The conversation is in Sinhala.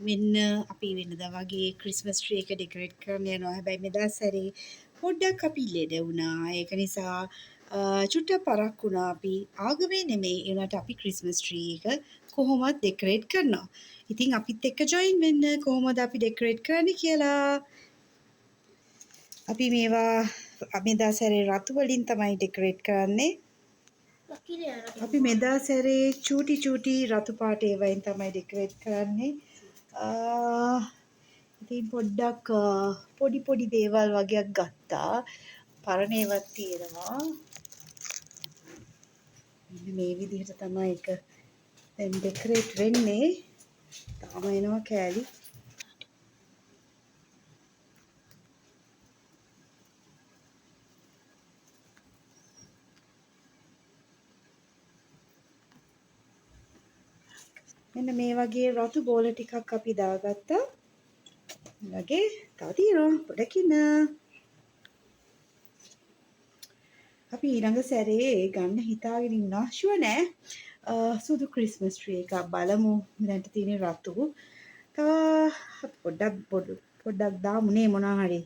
මෙන්න අපි වෙනදා වගේ ක්‍රිස්මස් ට්‍රී එක ඩෙකොරේට් කරන්න යනවා. හැබැයි මෙදා සැරේ පොඩ්ඩක් අපි ලෙඩ වුණා. ඒක නිසා චුට්ටක් පරක් වුණා අපි. ආගමේ නෙමෙයි. ඒ වුණාට අපි ක්‍රිස්මස් ට්‍රී එක කොහොමද ඩෙකොරේට් කරනවා. ඉතින් අපිත් එක්ක ජොයින් වෙන්න කොහොමද අපි ඩෙකොරේට් කරන්නේ කියලා. අපි මේවා මෙදා සැරේ රතු වලින් තමයි ඩෙකොරේට් කරන්නේ. අපි මෙදා සැරේ චූටි රතු පාට ඒවායින් තමයි ඩෙකොරේට් කරන්නේ. ඉතින් පොඩ්ඩක් පොඩි දේවල් වගේක් ගත්තා. පරණ ඒවත් තියෙනවා. මෙන්න මේ විදිහට තමයි ඒක දැන් ඩෙකොරේට් වෙන්නේ. තාම එනවා කෑලි. මෙන්න මේ වගේ රතු බෝල ටිකක් අපි දාගත්තා. වගේ තව තියෙනවා පොඩකින්. අපි ඊළඟ සැරේ ගන්න හිතාගෙන ඉන්නවා. ෂුවර් නෑ. සුදු ක්‍රිස්මස් ට්‍රී එකක් බලමු. දැන්ට තියෙන රතු. තව පොඩ්ඩක් දාමුනේ මොනවා හරි.